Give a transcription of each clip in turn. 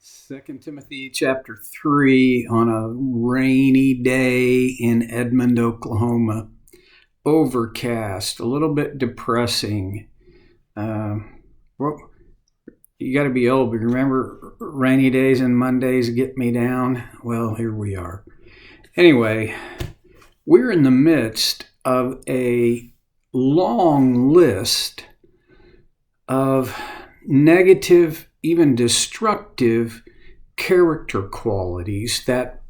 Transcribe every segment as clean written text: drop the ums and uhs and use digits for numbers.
Second Timothy chapter 3 on a rainy day in Edmond, Oklahoma. Overcast, a little bit depressing. Well, you got to be old, but remember rainy days and Mondays get me down? Well, here we are. Anyway, we're in the midst of a long list of negative, even destructive character qualities that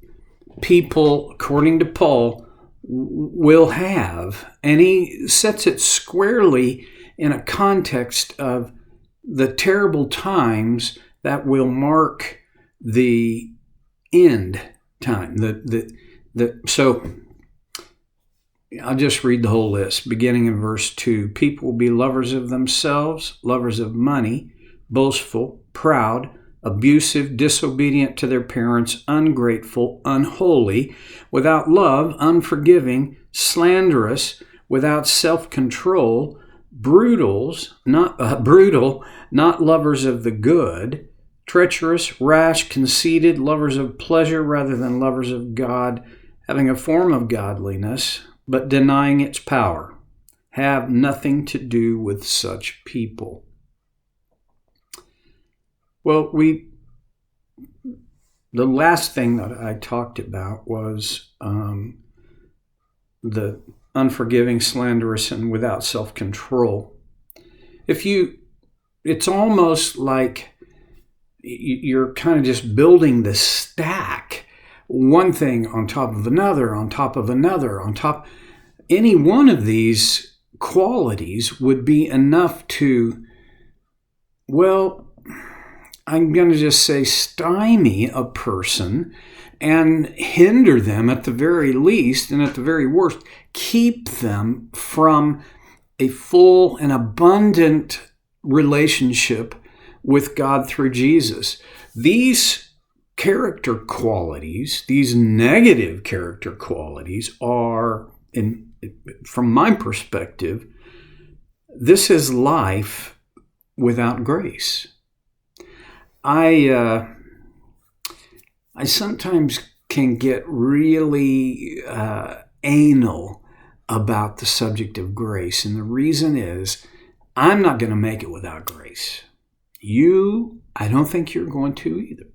people, according to Paul, will have. And he sets it squarely in a context of the terrible times that will mark the end time. So I'll just read the whole list, beginning in verse 2. People will be lovers of themselves, lovers of money, boastful, proud, abusive, disobedient to their parents, ungrateful, unholy, without love, unforgiving, slanderous, without self-control, brutal, not lovers of the good, treacherous, rash, conceited, lovers of pleasure rather than lovers of God, having a form of godliness, but denying its power. Have nothing to do with such people. Well, the last thing that I talked about was the unforgiving, slanderous, and without self-control. It's almost like you're kind of just building the stack, one thing on top of another, on top of another, on top. Any one of these qualities would be enough to, well, I'm going to just say stymie a person and hinder them at the very least, and at the very worst, keep them from a full and abundant relationship with God through Jesus. These character qualities, these negative character qualities are, from my perspective, this is life without grace. I sometimes can get really anal about the subject of grace, and the reason is I'm not going to make it without grace. I don't think you're going to either.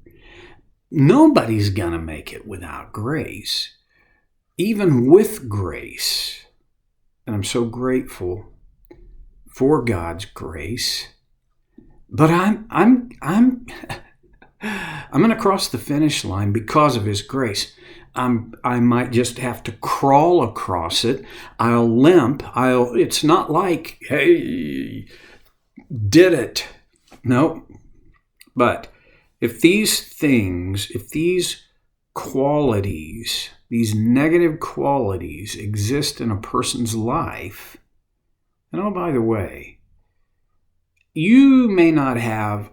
Nobody's going to make it without grace, even with grace. And I'm so grateful for God's grace. But I'm going to cross the finish line because of His grace. I might just have to crawl across it. I'll limp. It's not like, hey, did it. No. But if these qualities, these negative qualities exist in a person's life, and oh, by the way, you may not have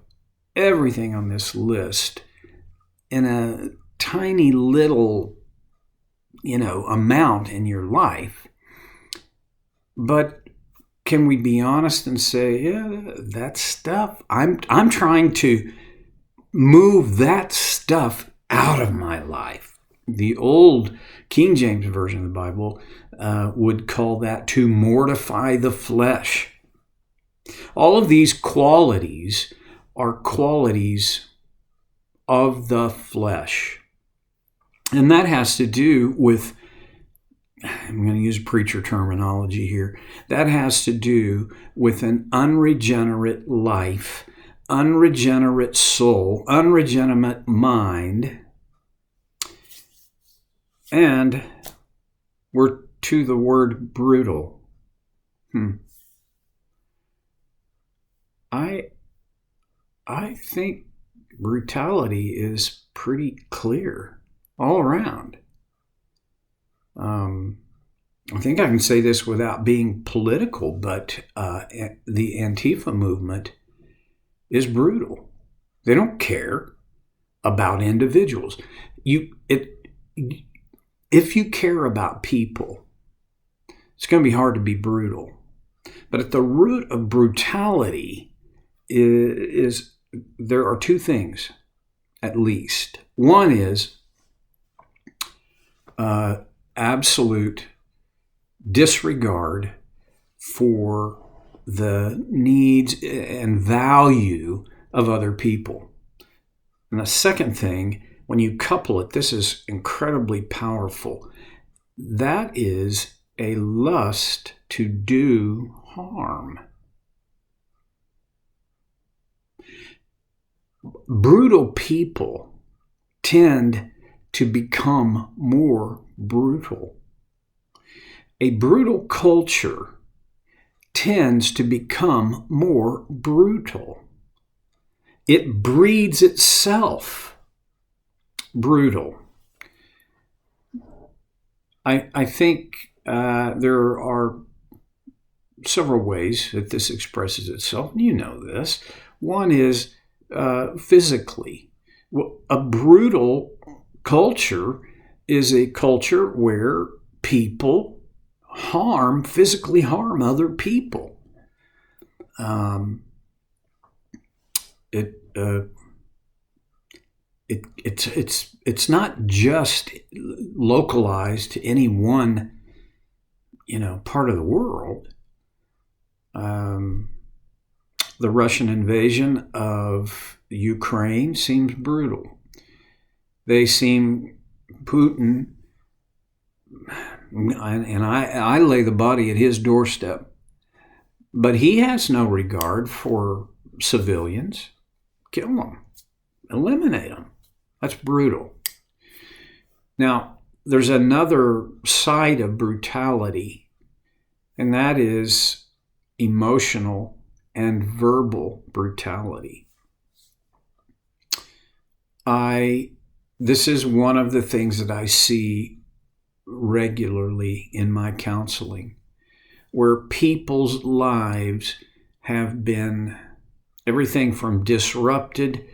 everything on this list in a tiny little, amount in your life. But can we be honest and say, yeah, that stuff, I'm trying to move that stuff out of my life. The old King James Version of the Bible would call that to mortify the flesh. All of these qualities are qualities of the flesh. And that has to do with, I'm going to use preacher terminology here, that has to do with an unregenerate life, unregenerate soul, unregenerate mind. And we're to the word brutal. I think brutality is pretty clear all around. I think I can say this without being political, but the Antifa movement is brutal. They don't care about individuals. If you care about people, it's going to be hard to be brutal. But at the root of brutality is there are two things. at least. One is absolute disregard for the needs and value of other people. And the second thing, when you couple it, this is incredibly powerful. That is a lust to do harm. Brutal people tend to become more brutal. A brutal culture tends to become more brutal. It breeds itself brutal. I think there are several ways that this expresses itself. You know this. One is physically. A brutal culture is a culture where people physically harm other people. It's not just localized to any one, part of the world. The Russian invasion of Ukraine seems brutal. Putin, and I lay the body at his doorstep, but he has no regard for civilians. Kill them. Eliminate them. That's brutal. Now, there's another side of brutality, and that is emotional and verbal brutality. This is one of the things that I see regularly in my counseling, where people's lives have been everything from disrupted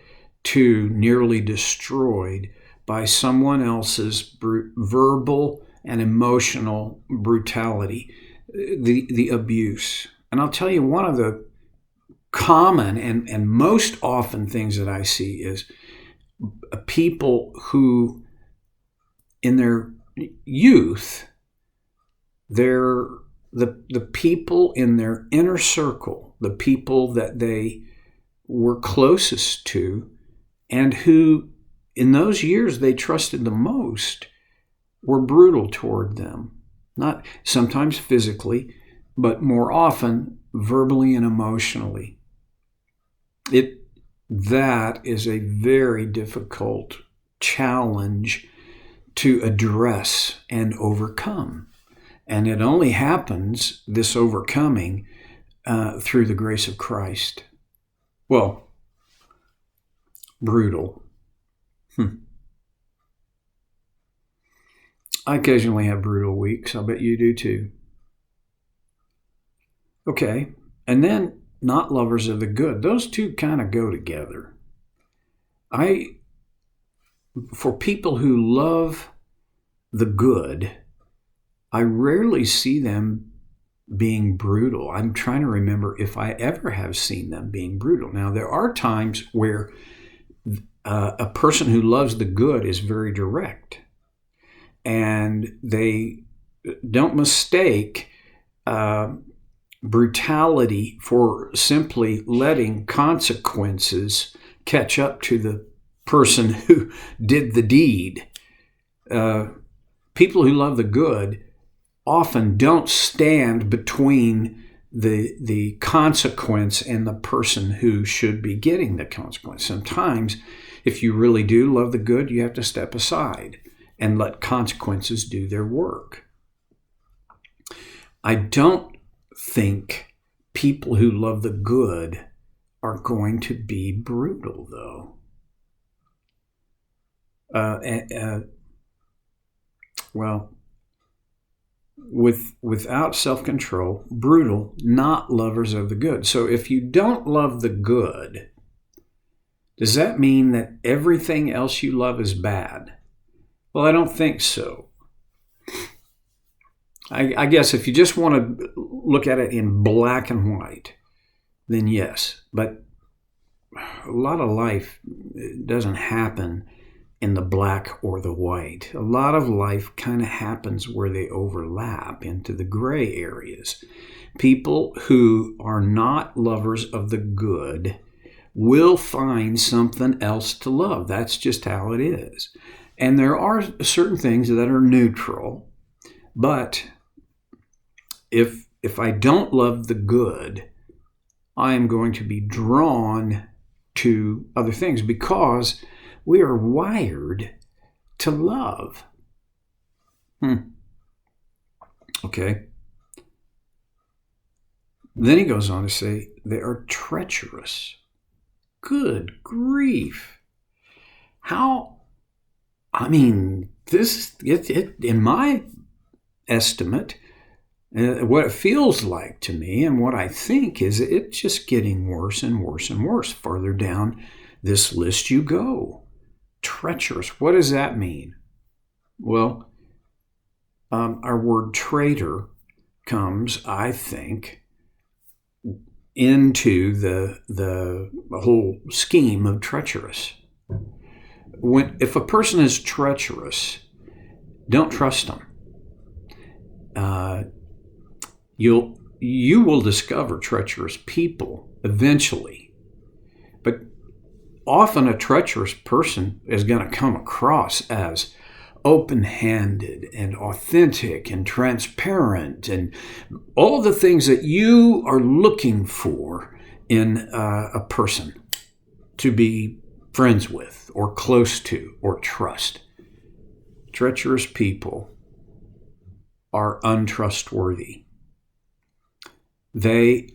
to nearly destroyed by someone else's verbal and emotional brutality, the abuse. And I'll tell you, one of the common and most often things that I see is people who, in their youth, they're the people in their inner circle, the people that they were closest to, and who, in those years they trusted the most, were brutal toward them. Not sometimes physically, but more often verbally and emotionally. That is a very difficult challenge to address and overcome. And it only happens, this overcoming, through the grace of Christ. Well, brutal. I occasionally have brutal weeks. I bet you do too. Okay, and then not lovers of the good. Those two kind of go together. For people who love the good, I rarely see them being brutal. I'm trying to remember if I ever have seen them being brutal. Now, there are times where a person who loves the good is very direct, and they don't mistake brutality for simply letting consequences catch up to the person who did the deed. People who love the good often don't stand between the consequence and the person who should be getting the consequence. Sometimes, if you really do love the good, you have to step aside and let consequences do their work. I don't think people who love the good are going to be brutal, though. Without self-control, brutal, not lovers of the good. So if you don't love the good, does that mean that everything else you love is bad? Well, I don't think so. I guess if you just want to look at it in black and white, then yes. But a lot of life doesn't happen in the black or the white. A lot of life kind of happens where they overlap into the gray areas. People who are not lovers of the good will find something else to love. That's just how it is. And there are certain things that are neutral, but if I don't love the good, I am going to be drawn to other things because we are wired to love. Okay. Then he goes on to say, they are treacherous. Good grief. How, I mean, this, in my estimate, what it feels like to me and what I think is it's just getting worse and worse and worse. Further down this list you go. Treacherous. What does that mean? Well, our word traitor comes, I think, into the whole scheme of treacherous. If a person is treacherous, don't trust them. You will discover treacherous people eventually, but often a treacherous person is going to come across as open-handed and authentic and transparent and all the things that you are looking for in a person to be friends with or close to or trust. Treacherous people are untrustworthy.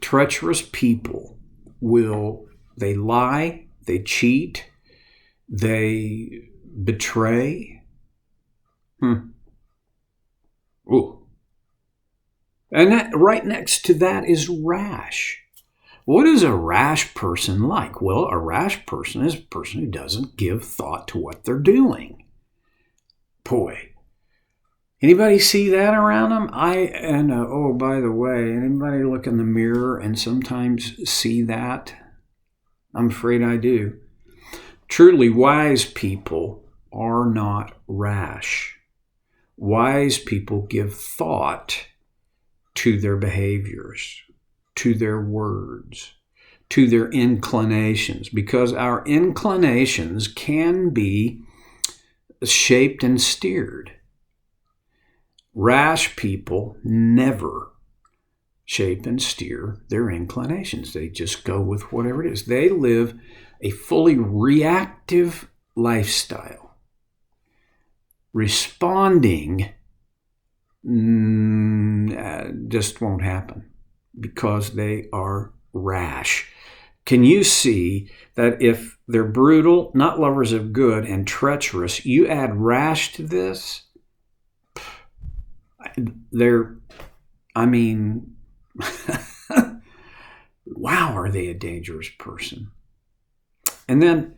Treacherous people they lie, they cheat, they betray. Ooh. And that, right next to that is rash. What is a rash person like? Well, a rash person is a person who doesn't give thought to what they're doing. Boy, anybody see that around them? Oh, by the way, anybody look in the mirror and sometimes see that? I'm afraid I do. Truly wise people are not rash. Wise people give thought to their behaviors, to their words, to their inclinations, because our inclinations can be shaped and steered. Rash people never shape and steer their inclinations. They just go with whatever it is. They live a fully reactive lifestyle. Responding just won't happen because they are rash. Can you see that if they're brutal, not lovers of good, and treacherous, you add rash to this? Wow, are they a dangerous person? And then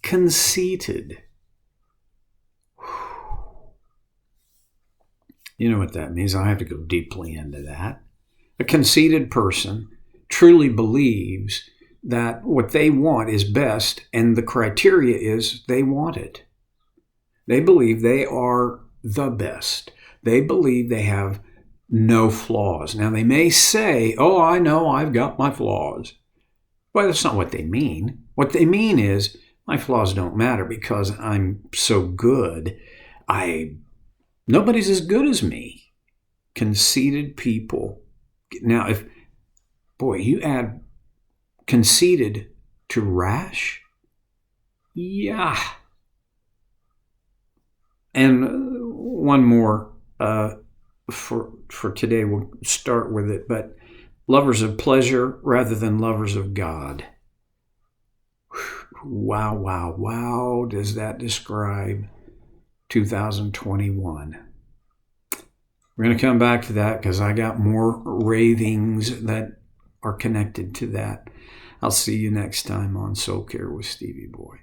conceited. You know what that means. I have to go deeply into that. A conceited person truly believes that what they want is best, and the criteria is they want it. They believe they are the best. They believe they have no flaws. Now, they may say, oh, I know I've got my flaws. Well, that's not what they mean. What they mean is my flaws don't matter because I'm so good. Nobody's as good as me. Conceited people. Now, you add conceited to rash? Yeah. And one more for today. We'll start with it. But lovers of pleasure rather than lovers of God. Wow, wow, wow. Does that describe 2021? We're going to come back to that because I got more ravings that are connected to that. I'll see you next time on Soul Care with Stevie Boy.